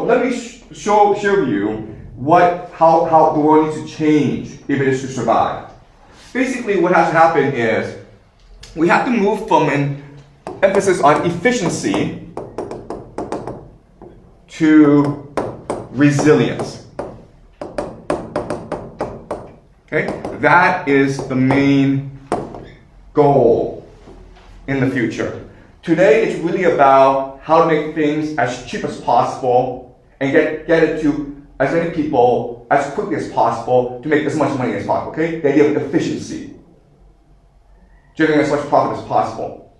let me show you how the world needs to change if it is to survive. Basically, what has to happen is we have to move from an emphasis on efficiency to resilience. Okay? That is the main goal in the future. Today, it's really about how to make things as cheap as possible and get it to as many people as quickly as possible to make as much money as possible. Okay? The idea of efficiency. Generating as much profit as possible.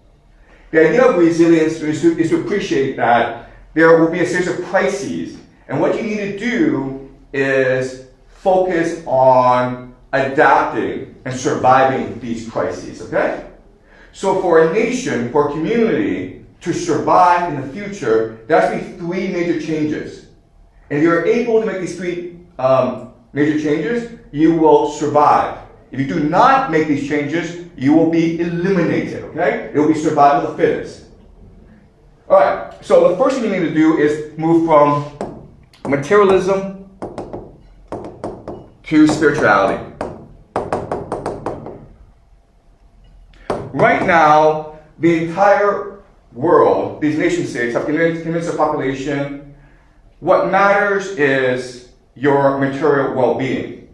The idea of resilience is to appreciate that there will be a series of crises, and what you need to do is focus on adapting and surviving these crises, okay? So for a nation, for a community to survive in the future, there has to be three major changes. And if you're able to make these three major changes, you will survive. If you do not make these changes, you will be eliminated, okay? It will be survival of the fittest. All right, so the first thing you need to do is move from materialism to spirituality. Right now, the entire world, these nation states, have convinced their population what matters is your material well-being.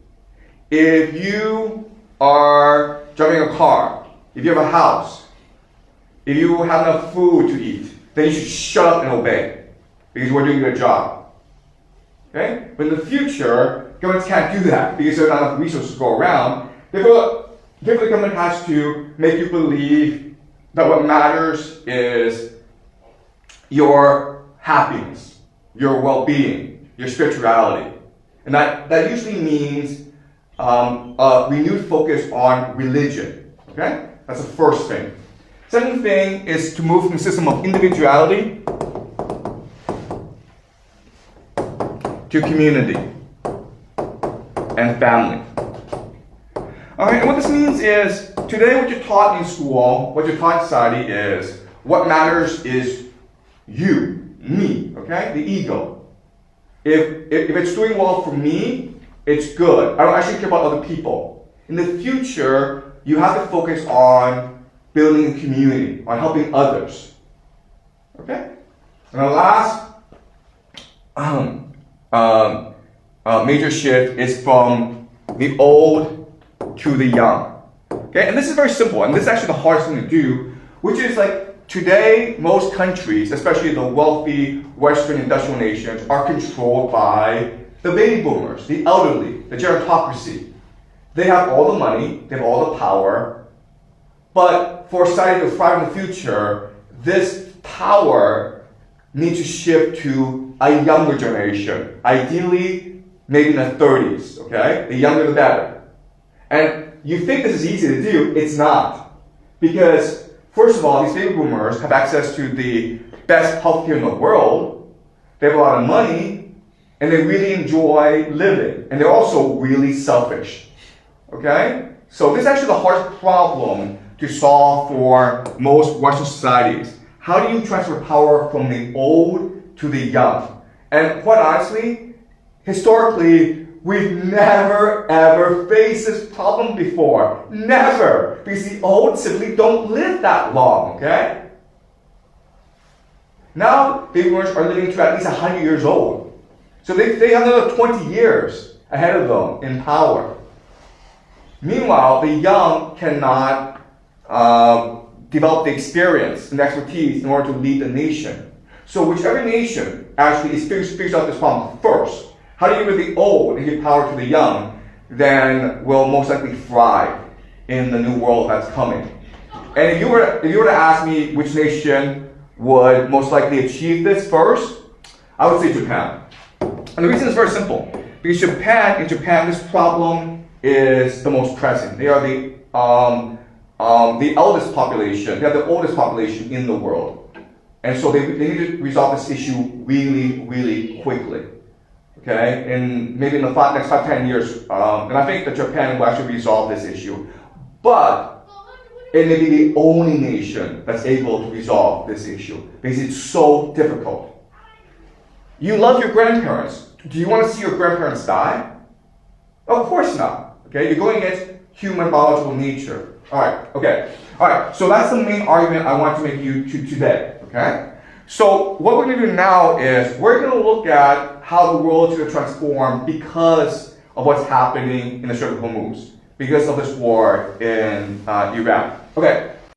If you are driving a car, if you have a house, if you have enough food to eat, then you should shut up and obey because we're doing a good job. Okay? But in the future, governments can't do that because there are not enough resources to go around. Therefore, the government has to make you believe that what matters is your happiness, your well-being, your spirituality. And that usually means a renewed focus on religion. Okay? That's the first thing. Second thing is to move from a system of individuality to community and family. All right, and what this means is today what you're taught in school, what you're taught in society is what matters is you, me, okay? The ego. If it's doing well for me, it's good. I don't actually care about other people. In the future, you have to focus on building a community, on helping others. Okay? And the last major shift is from the old to the young. Okay? And this is very simple, and this is actually the hardest thing to do, which is like today, most countries, especially the wealthy Western industrial nations, are controlled by the baby boomers, the elderly, the gerontocracy. They have all the money, they have all the power, but for society to thrive in the future, this power needs to shift to a younger generation. Ideally, maybe in the 30s, okay? The younger the better. And you think this is easy to do, it's not. Because, first of all, these baby boomers have access to the best healthcare in the world, they have a lot of money, and they really enjoy living. And they're also really selfish, okay? So this is actually the hardest problem to solve for most Western societies. How do you transfer power from the old to the young? And quite honestly, historically, we've never ever faced this problem before. Never! Because the old simply don't live that long, okay? Now, baby boomers are living to at least 100 years old. So they have another 20 years ahead of them in power. Meanwhile, the young cannot develop the experience and expertise in order to lead the nation. So whichever nation actually figures out this problem first, how do you get rid of the old and give power to the young, then will most likely thrive in the new world that's coming. And if you were to ask me which nation would most likely achieve this first, I would say Japan. And the reason is very simple. Because in Japan, this problem is the most pressing. They are the eldest population. They have the oldest population in the world. And so they need to resolve this issue really, really quickly. Okay? And maybe in the next 5-10 years, and I think that Japan will actually resolve this issue. But it may be the only nation that's able to resolve this issue because it's so difficult. You love your grandparents. Do you want to see your grandparents die? Of course not. Okay, you're going against human biological nature. All right, okay. All right, so that's the main argument I want to make you today, okay? So what we're going to do now is we're going to look at how the world is going to transform because of what's happening in the Strait of Hormuz, because of this war in Iran. Okay,